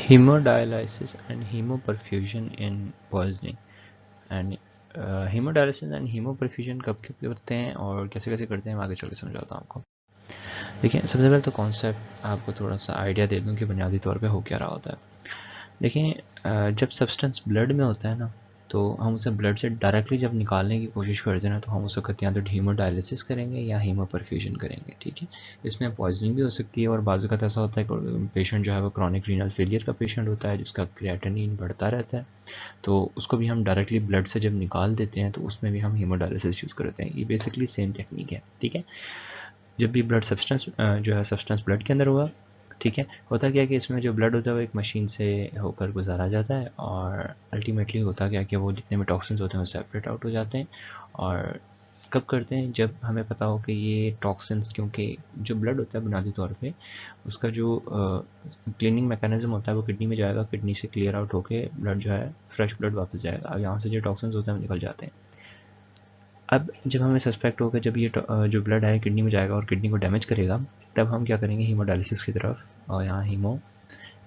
Hemodialysis and hemoperfusion in poisoning and haemodialysis and haemoperfusion कब कब करते हैं और कैसे कैसे करते हैं, मैं आगे चल के समझाता हूँ आपको। देखिए, सबसे पहले तो कॉन्सेप्ट आपको थोड़ा सा आइडिया दे दूँ कि बुनियादी तौर पे हो क्या रहा होता है। देखिए, जब सब्सटेंस ब्लड में होता है ना, तो हम उसे ब्लड से डायरेक्टली जब निकालने की कोशिश करते हैं ना, तो हम उस वक्त या तो हीमोडायलिसिस करेंगे या हीमोपर्फ्यूजन करेंगे। ठीक है, इसमें पॉइजनिंग भी हो सकती है और बाज़ वक़्त ऐसा होता है कि पेशेंट जो है वो क्रॉनिक रीनल फेलियर का पेशेंट होता है, जिसका क्रिएटिनिन बढ़ता रहता है, तो उसको भी हम डायरेक्टली ब्लड से जब निकाल देते हैं तो उसमें भी हम हीमोडायलिसिस यूज़ करते हैं। ये बेसिकली सेम टेक्निक है। ठीक है, जब भी ब्लड सब्सटेंस जो है सब्सटेंस ब्लड के अंदर हुआ, ठीक है, होता क्या है कि इसमें जो ब्लड होता है वो एक मशीन से होकर गुजारा जाता है और अल्टीमेटली होता क्या है कि वो जितने भी टॉक्सिन्स होते हैं वो सेपरेट आउट हो जाते हैं। और कब करते हैं, जब हमें पता हो कि ये टॉक्सिन्स, क्योंकि जो ब्लड होता है बुनियादी तौर पे उसका जो क्लीनिंग मैकेनिज्म होता है वो किडनी में जाएगा, किडनी से क्लियर आउट होके ब्लड जो है फ्रेश ब्लड वापस जाएगा। अब यहाँ से जो टॉक्सिन्स होते हैं वो निकल जाते हैं। अब जब हमें सस्पेक्ट होगा जब ये जो ब्लड है किडनी में जाएगा और किडनी को डैमेज करेगा, तब हम क्या करेंगे, हीमोडायलिसिस की तरफ और यहाँ हीमो,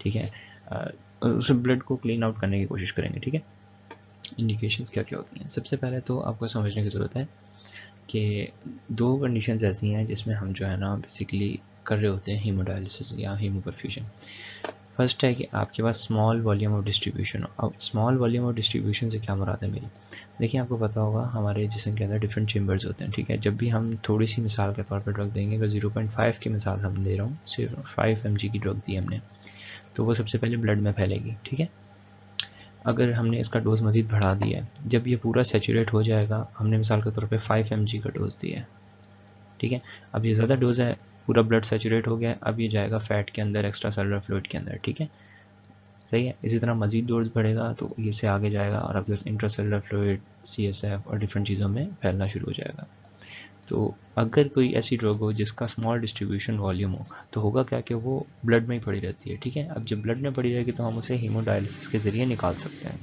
ठीक है, उस ब्लड को क्लीन आउट करने की कोशिश करेंगे। ठीक है, इंडिकेशंस क्या क्या होती हैं, सबसे पहले तो आपको समझने की ज़रूरत है कि दो कंडीशंस ऐसी हैं जिसमें हम जो है ना बेसिकली कर रहे होते हैं हीमोडायलिसिस या हीमोपर्फ्यूजन। फर्स्ट है कि आपके पास स्मॉल वॉल्यूम ऑफ डिस्ट्रीब्यूशन। अब स्मॉल वॉल्यूम ऑफ डिस्ट्रीब्यूशन से क्या मुराद है मेरी, देखिए आपको पता होगा हमारे जिस्म के अंदर डिफरेंट चेम्बर्स होते हैं। ठीक है, जब भी हम थोड़ी सी मिसाल के तौर पर ड्रग देंगे, अगर 0.5 की मिसाल हम दे रहा हूँ, सिर्फ 5 mg की ड्रग दी हमने, तो वो सबसे पहले ब्लड में फैलेगी। ठीक है, अगर हमने इसका डोज मज़ीद बढ़ा दिया है, जब ये पूरा सेचुरेट हो जाएगा, हमने मिसाल के तौर पे 5 mg का डोज दिया है, ठीक है, अब ये ज़्यादा डोज है, पूरा ब्लड सेचुरेट हो गया, अब ये जाएगा फैट के अंदर, एक्स्ट्रा सेलुलर फ्लूइड के अंदर। ठीक है, सही है, इसी तरह मज़ीद डोज बढ़ेगा तो ये से आगे जाएगा और अब इंट्रासेलुलर फ्लूइड, CSF और डिफरेंट चीज़ों में फैलना शुरू हो जाएगा। तो अगर कोई ऐसी ड्रग हो जिसका स्मॉल डिस्ट्रीब्यूशन वॉल्यूम हो, तो होगा क्या कि वो ब्लड में ही पड़ी रहती है। ठीक है, अब जब ब्लड में पड़ी रहेगी तो हम उसे हीमोडायलिसिस के ज़रिए निकाल सकते हैं।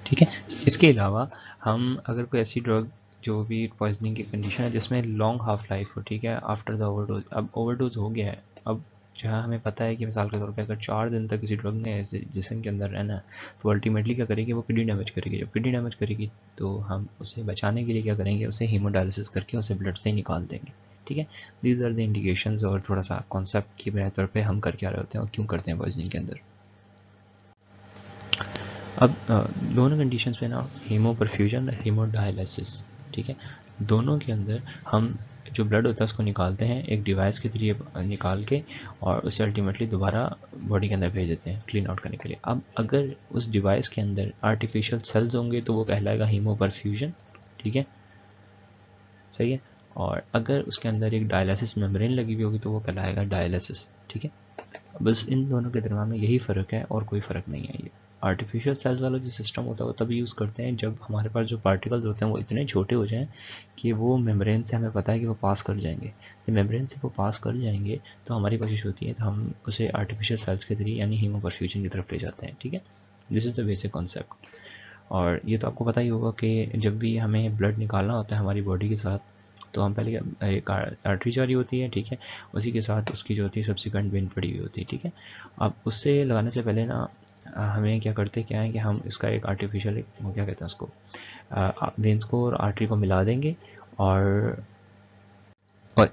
ठीक है, इसके अलावा हम अगर कोई ऐसी ड्रग जो भी पॉइजनिंग की कंडीशन है जिसमें लॉन्ग हाफ लाइफ हो, ठीक है, आफ्टर द ओवरडोज, अब ओवरडोज हो गया है, अब जहाँ हमें पता है कि मिसाल के तौर पे अगर 4 दिन तक किसी ड्रग ने ऐसे जिस्म के अंदर रहना है, तो अल्टीमेटली क्या करेगी, वो किडनी डैमेज करेगी। जब किडनी डैमेज करेगी तो हम उसे बचाने के लिए क्या करेंगे, उसे हीमोडायलिसिस करके उसे ब्लड से ही निकाल देंगे। ठीक है, दीज आर द इंडिकेशंस और थोड़ा सा कॉन्सेप्ट की बुनियादी तौर पे हम कर क्या रहे होते हैं और क्यों करते हैं पॉइजनिंग के अंदर। अब दोनों कंडीशंस पे ना, हीमोपर्फ्यूजन और हीमोडायलिसिस, ठीक है, दोनों के अंदर हम जो ब्लड होता है उसको निकालते हैं एक डिवाइस के जरिए निकाल के, और उसे अल्टीमेटली दोबारा बॉडी के अंदर भेज देते हैं क्लीन आउट करने के लिए। अब अगर उस डिवाइस के अंदर आर्टिफिशियल सेल्स होंगे तो वो कहलाएगा हीमोपर्फ्यूजन। ठीक है, सही है, और अगर उसके अंदर एक डायलिसिस मेम्ब्रेन लगी हुई होगी तो वो कहलाएगा डायलिसिस। ठीक है, बस इन दोनों के दरम्यान में यही फ़र्क है और कोई फ़र्क नहीं है। ये आर्टिफिशियल सेल्स वाला जो सिस्टम होता है वो तभी यूज़ करते हैं जब हमारे पास जो पार्टिकल्स होते हैं वो इतने छोटे हो जाएं कि वो मेम्ब्रेन से हमें पता है कि वो पास कर जाएंगे। जब मेम्ब्रेन से वो पास कर जाएंगे तो हमारी कोशिश होती है तो हम उसे आर्टिफिशियल सेल्स के जरिए यानी हीमोपर्फ्यूजन की तरफ ले जाते हैं। ठीक है, this is the basic concept. और ये तो आपको पता ही होगा कि जब भी हमें ब्लड निकालना होता है हमारी बॉडी के साथ, तो हम पहले एक आर्टरी जारी होती है। ठीक है, उसी के साथ उसकी जो होती है सब्सिक्वेंट वेन पड़ी हुई होती है। ठीक है, अब उससे लगाने से पहले ना हमें क्या करते क्या है कि हम इसका एक आर्टिफिशियल एक वो क्या कहते हैं उसको, वेंस को और आर्टरी को मिला देंगे और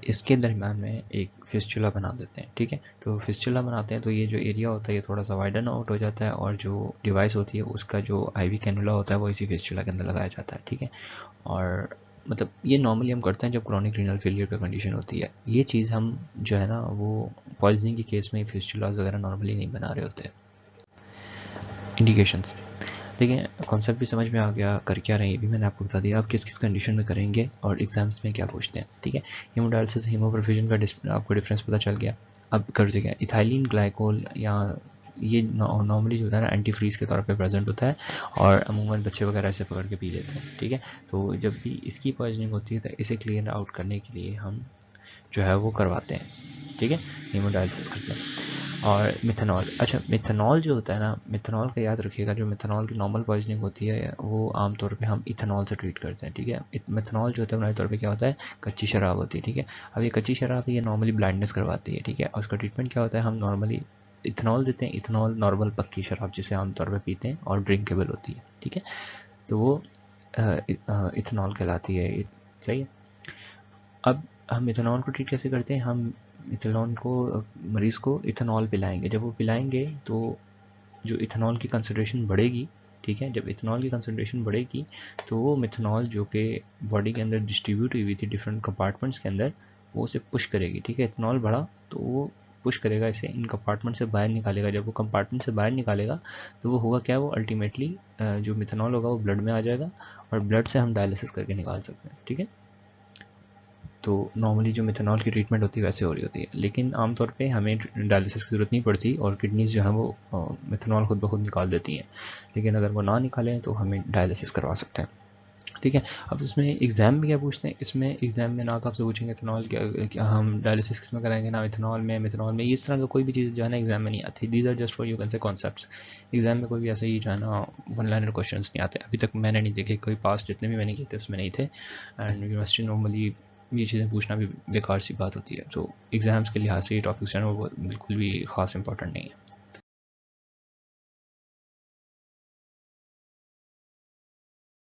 इसके दरम्यान में एक फिस्चुला बना देते हैं। ठीक है, तो फिस्चुला बनाते हैं तो ये जो एरिया होता है ये थोड़ा सा वाइडन आउट हो जाता है और जो डिवाइस होती है उसका जो IV कैनुला होता है वो इसी फिस्चुला के अंदर लगाया जाता है। ठीक है, और मतलब ये नॉर्मली हम करते हैं जब क्रॉनिक रीनल फेलियर का कंडीशन होती है। ये चीज़ हम जो है ना वो पॉइजनिंग के केस में फिस्चुलाज वगैरह नॉर्मली नहीं बना रहे होते। इंडिकेशंस, देखिए कॉन्सेप्ट भी समझ में आ गया, कर क्या रहे हैं ये भी मैंने आपको बता दिया, आप किस किस कंडीशन में करेंगे और एग्जाम्स में क्या पूछते हैं। ठीक है, हीमोडायलिसिस हीमोपर्फ्यूजन का आपको डिफरेंस पता चल गया। अब कर दिया इथाइलिन ग्लाइकोल, या ये नॉर्मली जो होता है ना एंटी फ्रीज के तौर पे प्रेजेंट होता है और अमूमन बच्चे वगैरह ऐसे पकड़ के पी लेते हैं। ठीक है, तो जब भी इसकी पॉइजनिंग होती है तो इसे क्लियर आउट करने के लिए हम जो है वो करवाते हैं। ठीक है, हीमोडायलिसिस करते हैं। और मिथेनॉल, अच्छा मिथेनॉल जो होता है ना, मिथेनॉल का याद रखिएगा, जो मिथेनॉल की नॉर्मल पॉइजनिंग होती है वो आमतौर पे हम इथेनॉल से ट्रीट करते हैं। ठीक है, मिथेनॉल जो होता है बुनियादी तौर पे क्या होता है, कच्ची शराब होती है। ठीक है, अब ये कच्ची शराब ये नॉर्मली ब्लाइंडनेस करवाती है। ठीक है, और उसका ट्रीटमेंट क्या होता है, हम नॉर्मली इथेनॉल देते हैं। इथेनॉल नॉर्मल पक्की शराब जिसे आमतौर पर पीते हैं और ड्रिंकेबल होती है, ठीक है, तो वो इथेनॉल कहलाती है। सही है। अब हम इथेनॉल को ट्रीट कैसे करते हैं? हम इथेनॉल को मरीज़ को इथेनॉल पिलाएंगे। जब वो पिलाएंगे तो जो इथेनॉल की कंसनट्रेशन बढ़ेगी, ठीक है, जब इथेनॉल की कंसनट्रेशन बढ़ेगी तो वो मिथेनॉल जो कि बॉडी के अंदर डिस्ट्रीब्यूट हुई हुई थी डिफरेंट कंपार्टमेंट्स के अंदर, वो उसे पुश करेगी, ठीक है। इथेनॉल बढ़ा तो वो पुश करेगा इसे इन कंपार्टमेंट से बाहर निकालेगा। जब वो कंपार्टमेंट से बाहर निकालेगा तो वो होगा क्या, वो अल्टीमेटली जो मिथेनॉल होगा वो ब्लड में आ जाएगा और ब्लड से हम डायलिसिस करके निकाल सकते हैं, ठीक है। तो नॉर्मली जो मिथेनॉल की ट्रीटमेंट होती है वैसे हो रही होती है, लेकिन आमतौर पे हमें डायलिसिस की ज़रूरत नहीं पड़ती और किडनीज जो है वो मिथेनॉल खुद ब खुद निकाल देती हैं। लेकिन अगर वो ना निकालें तो हमें डायलिसिस करवा सकते हैं, ठीक है। अब इसमें एग्ज़ाम में क्या पूछते हैं? इसमें एग्ज़ाम में ना तो आपसे पूछेंगे इथेनॉल क्या हम डायलिसिस किस में कराएंगे, ना इथेनॉल में, मिथेनॉल में, इस तरह का कोई भी चीज़ जो है ना एग्ज़ाम में नहीं आती। These are just for you can say concepts. Exam में कोई भी ऐसे ही जो है ना वन लाइनर क्वेश्चन नहीं आते। अभी तक मैंने नहीं देखे, कोई पास जितने भी मैंने किए थे उसमें नहीं थे। एंड यूनिवर्सिटी नॉर्मली ये चीज़ें पूछना भी बेकार सी बात होती है। तो एग्ज़ाम्स के लिहाज से ये टॉपिक्स जो है वो बिल्कुल भी ख़ास इंपॉर्टेंट नहीं है।